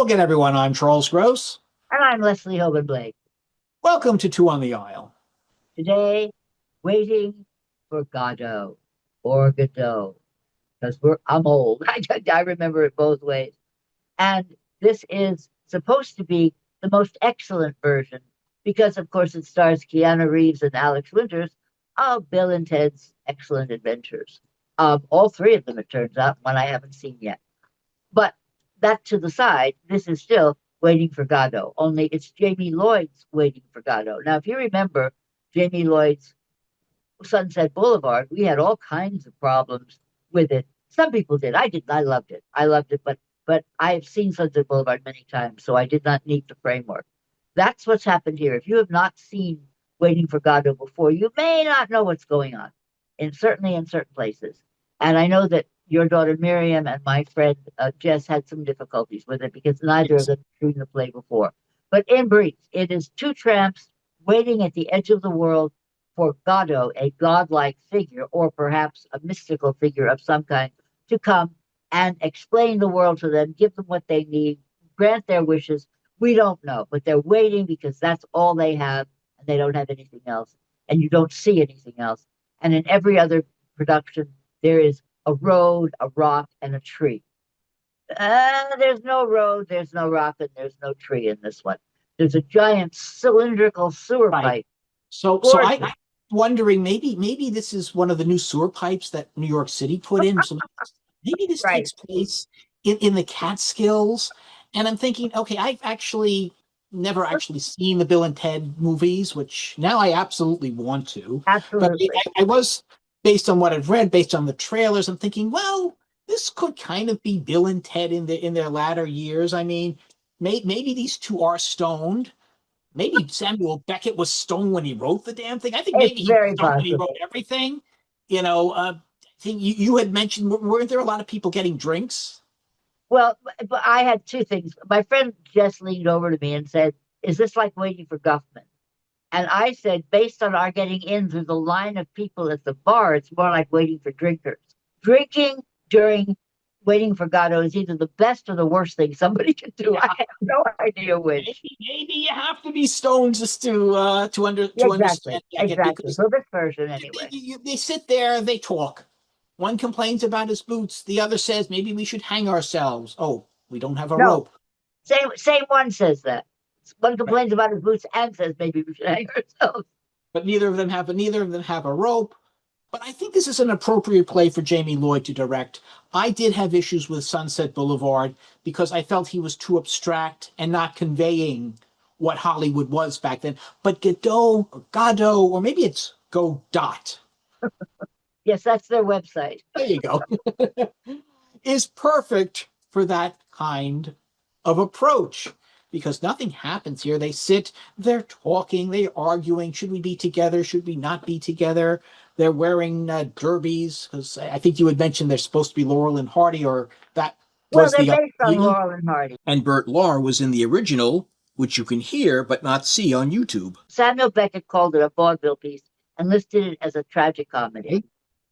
Hello again, everyone. I'm Charles Gross. And I'm Leslie Hogan Blake. Welcome to Two on the Aisle. Today, waiting for Godot or Godot, because I'm old. I remember it both ways. And this is supposed to be the most excellent version because, of course, it stars Keanu Reeves and Alex Winters of Bill and Ted's Excellent Adventures. All three of them, it turns out, one I haven't seen yet. But that to the side, this is still Waiting for Godot, only it's Jamie Lloyd's Waiting for Godot. Now, if you remember Jamie Lloyd's Sunset Boulevard, we had all kinds of problems with it. Some people did. I didn't. I loved it. I loved it, but I have seen Sunset Boulevard many times, so I did not need the framework. That's what's happened here. If you have not seen Waiting for Godot before, you may not know what's going on, and certainly in certain places. And I know that your daughter Miriam and my friend Jess had some difficulties with it because neither of Yes. them had seen the play before. But in brief, it is two tramps waiting at the edge of the world for Godot, a godlike figure, or perhaps a mystical figure of some kind, to come and explain the world to them, give them what they need, grant their wishes. We don't know, but they're waiting because that's all they have, and they don't have anything else, and you don't see anything else. And in every other production, there is a road, a rock, and a tree. There's no road, there's no rock, and there's no tree in this one. There's a giant cylindrical sewer Right. pipe. So I'm Gorgeous. wondering maybe this is one of the new sewer pipes that New York City put in. So maybe this Right. takes place in the Catskills. And I'm thinking, okay, I've actually never actually seen the Bill and Ted movies, which now I absolutely want to. But Absolutely. I was, based on what I've read, based on the trailers, I'm thinking, well, this could kind of be Bill and Ted in their latter years. I mean, maybe these two are stoned. Maybe Samuel Beckett was stoned when he wrote the damn thing. I think It's maybe he was very stoned when he wrote possible. everything. I think you had mentioned, weren't there a lot of people getting drinks? Well, but I had two things. My friend Jess leaned over to me and said, "Is this like waiting for Guffman?" And I said, based on our getting in through the line of people at the bar, it's more like waiting for drinkers. Drinking during waiting for Godot is either the best or the worst thing somebody can do. I Yeah, have no idea which. maybe you have to be stoned just Yeah, to exactly. understand Beckett, Exactly. because For this version, anyway. they sit there, they talk. One complains about his boots, the other says maybe we should hang ourselves. Oh, we don't have a No, rope. same one says that. One Right. complains about his boots and says maybe we should hang ourselves. But neither of them have a rope. But I think this is an appropriate play for Jamie Lloyd to direct. I did have issues with Sunset Boulevard because I felt he was too abstract and not conveying what Hollywood was back then. But Godot, or maybe it's Godot. Yes, that's their website. There you go. Is perfect for that kind of approach because nothing happens here. They sit, they're talking, they're arguing. Should we be together? Should we not be together? They're wearing derbies because I think you had mentioned they're supposed to be Laurel and Hardy, or that Well, was they're the based on idea. Laurel and Hardy. And Bert Lahr was in the original, which you can hear but not see on YouTube. Samuel Beckett called it a vaudeville piece and listed it as a tragic comedy.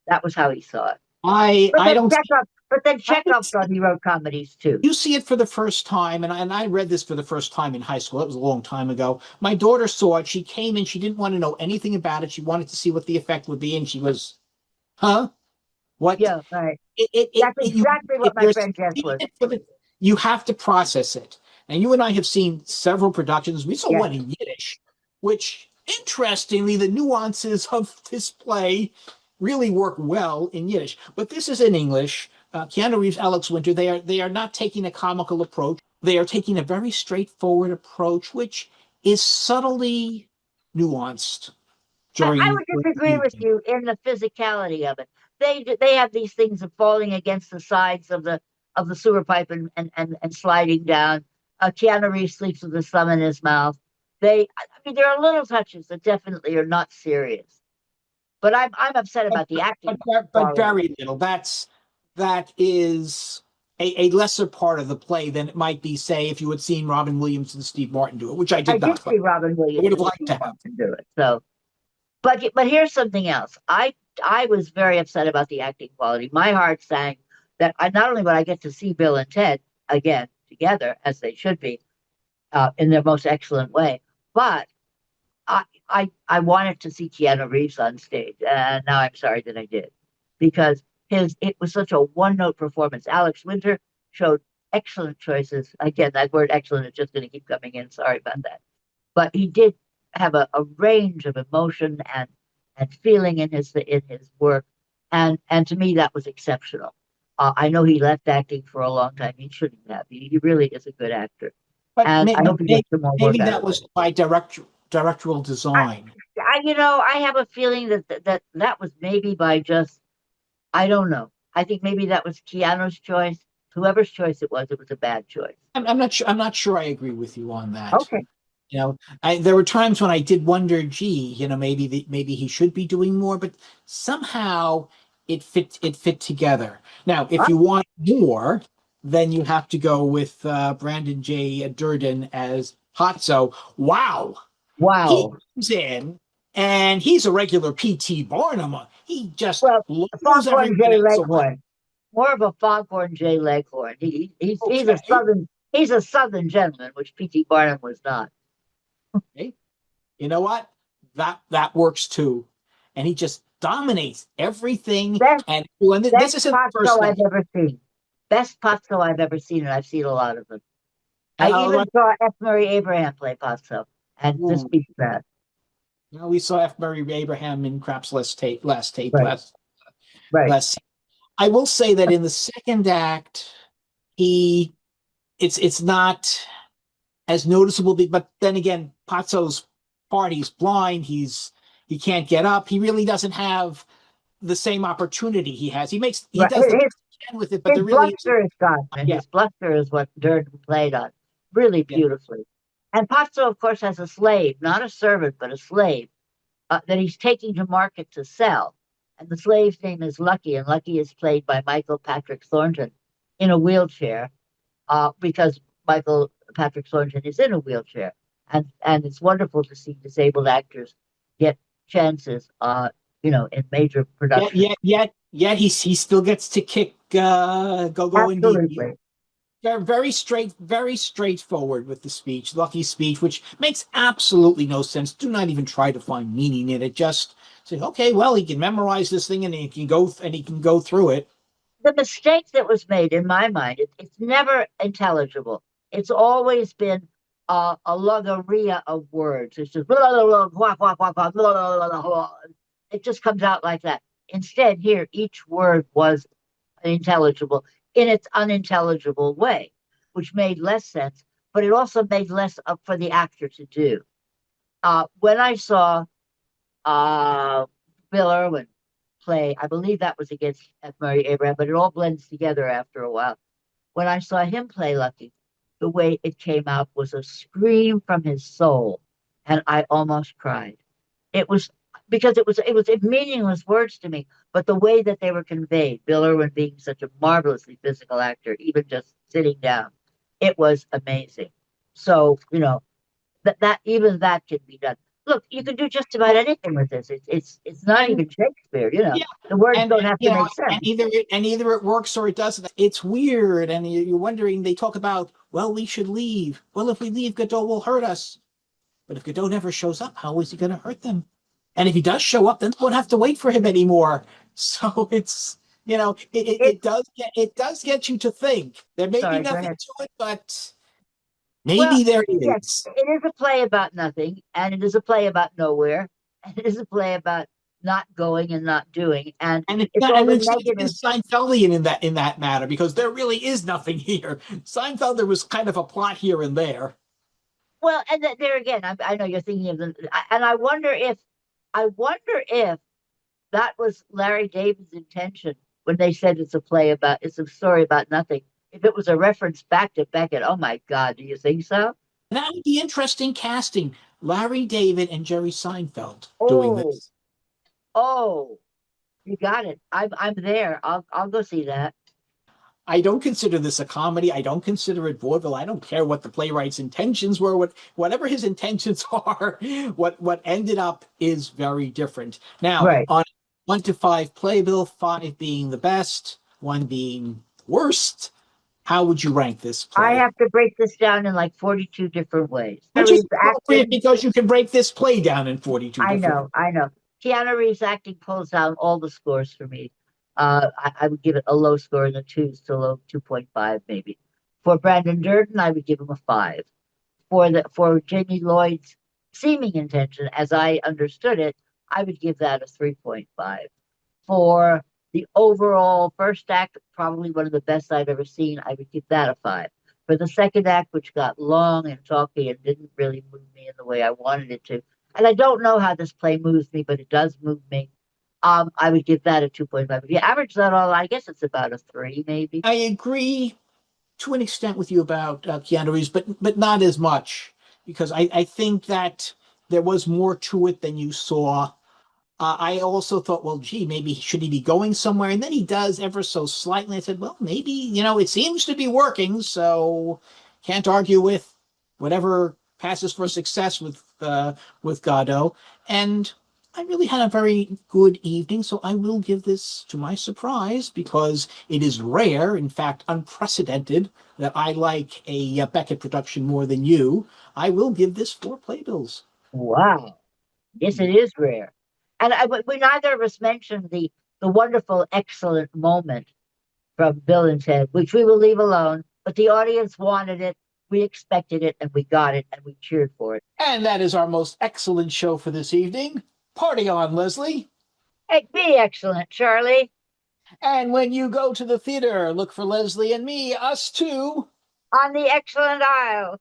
That was how he saw it. But I then don't I Chekhov thought he wrote comedies too. you see it for the first time, and I read this for the first time in high school. That was a long time ago. My daughter saw it. She came in. She didn't want to know anything about it. She wanted to see what the effect would be, and she was, huh? What? Yeah, right. It That's you exactly if what my you're friend Jess seeing was. it for the you have to process it. And you and I have seen several productions. We saw Yes. one in Yiddish, which interestingly, the nuances of this play really work well in Yiddish. But this is in English. Keanu Reeves, Alex Winter. They are not taking a comical approach. They are taking a very straightforward approach, which is subtly nuanced I during would the disagree with evening. you in the physicality of it. They have these things of falling against the sides of the sewer pipe and sliding down. Keanu Reeves sleeps with his thumb in his mouth. I mean, there are little touches that definitely are not serious. But I'm upset but, about the acting but quality. very little. That is a lesser part of the play than it might be, say, if you had seen Robin Williams and Steve Martin do it, which I I did did not, but see Robin I would Williams have and liked Steve to have. Martin do it. So, but here's something else. I was very upset about the acting quality. My heart sank that I not only would I get to see Bill and Ted again, together, as they should be, in their most excellent way. But I wanted to see Keanu Reeves on stage, and now I'm sorry that I did, because his it was such a one note performance. Alex Winter showed excellent choices. Again, that word excellent is just going to keep coming in. Sorry about that, but he did have a range of emotion and feeling in his work, and to me that was exceptional. I know he left acting for a long time. He shouldn't have. He really is a good actor, But and I hope he gets some more work maybe out that of it. was by directorial design. I have a feeling that was maybe by just, I don't know. I think maybe that was Keanu's choice. Whoever's choice it was a bad choice. I'm not sure. I'm not sure I agree with you on that. Okay. There were times when I did wonder, gee, maybe he should be doing more, but somehow it fit together. Now, if Huh? you want more, then you have to go with Brandon J. Durden as Hotzo. Wow, he Wow. comes in and he's a regular P.T. Barnum. He just Well, blows Foghorn everyone J. else away. Leghorn. More of a Foghorn J. Leghorn. Okay, He's a southern gentleman, which P.T. Barnum was not. okay. You know what? That works too. And he just dominates everything. Best And when this best isn't the first Patso thing. I've ever seen. Best Patso I've ever seen, and I've seen a lot of them. I How even about saw F. Murray Abraham play Patso, and this ooh, beats that. we saw F. Murray Abraham in Craps Right, right. last. I will say that in the second act, he it's not as noticeable, but then again, Pazzo's part, he's blind, he can't get up, he really doesn't have the same opportunity he has. He Right. does the best he can with it, but His there really isn't. bluster is gone, and Yeah, his bluster is what Durden played on really yeah. beautifully. And Pazzo, of course, has a slave, not a servant, but a slave that he's taking to market to sell. And the slave's name is Lucky, and Lucky is played by Michael Patrick Thornton in a wheelchair because Michael Patrick Thornton is in a wheelchair. And it's wonderful to see disabled actors get chances, in major Yet, productions. he still gets to kick Go and Dee. Absolutely. Very straightforward with the speech, Lucky speech, which makes absolutely no sense. Do not even try to find meaning in it. Just say, okay, well, he can memorize this thing and he can go through it. The mistake that was made in my mind, it's never intelligible. It's always been a logorrhea of words. It's just blah, blah, blah, blah, blah, blah, blah, blah, blah, blah. It just comes out like that. Instead, here each word was intelligible in its unintelligible way, which made less sense, but it also made less up for the actor to do. When I saw uh, Bill Irwin play. I believe that was against F. Murray Abraham, but it all blends together after a while. When I saw him play Lucky, the way it came out was a scream from his soul, and I almost cried. It was because it was meaningless words to me, but the way that they were conveyed, Bill Irwin being such a marvelously physical actor, even just sitting down, it was amazing. So that even that can be done. Look, you can do just about Well, anything with this. It's not and even Shakespeare. yeah, The words and don't have to make sense. and either it works or it doesn't. It's weird, and you're wondering. They talk about, well, we should leave. Well, if we leave, Godot will hurt us. But if Godot never shows up, how is he going to hurt them? And if he does show up, then they won't have to wait for him anymore. So It it does get you to think. There may be Sorry, go nothing ahead. to it, but Well, maybe there yes, is. it is a play about nothing, and it is a play about nowhere, and it is a play about not going and not doing, and it's all And the it's not even negative. Seinfeldian in that matter because there really is nothing here. Seinfeld, there was kind of a plot here and there. Well, and there again, I know you're thinking of and I wonder if that was Larry David's intention when they said it's a story about nothing. If it was a reference back to Beckett, oh my God, do you think so? That would be interesting casting. Larry David and Jerry Seinfeld doing Oh, this. oh, you got it. I'm there. I'll go see that. I don't consider this a comedy. I don't consider it vaudeville. I don't care what the playwright's intentions were. Whatever his intentions are, what ended up is very different. Now, Right. on 1 to 5 playbill, 5 being the best, 1 being worst. How would you rank this I play? have to break this down in like 42 different ways. Keanu Which is Reeves appropriate acting, because you can break this play down in 42 I different. know, I know. Keanu Reeves acting pulls down all the scores for me. I would give it a low score in the twos to low 2.5 maybe. For Brandon Durden, I would give him a five. For Jamie Lloyd's seeming intention, as I understood it, I would give that a 3.5. For the overall first act, probably one of the best I've ever seen, I would give that a five. For the second act, which got long and talky and didn't really move me in the way I wanted it to, and I don't know how this play moves me, but it does move me. I would give that a 2.5. If you average that all, I guess it's about a three, maybe. I agree to an extent with you about Keanu Reeves, but not as much because I think that there was more to it than you saw. I also thought, well, gee, maybe should he be going somewhere? And then he does ever so slightly. I said, well, maybe, it seems to be working, so can't argue with whatever passes for success with Godot. And I really had a very good evening, so I will give this to my surprise because it is rare, in fact, unprecedented, that I like a Beckett production more than you. I will give this four playbills. Wow. Yes, it is rare. And we neither of us mentioned the wonderful, excellent moment from Bill and Ted, which we will leave alone. But the audience wanted it, we expected it, and we got it, and we cheered for it. And that is our most excellent show for this evening. Party on, Leslie. Hey, be excellent, Charlie. And when you go to the theater, look for Leslie and me, us too. On the excellent aisle.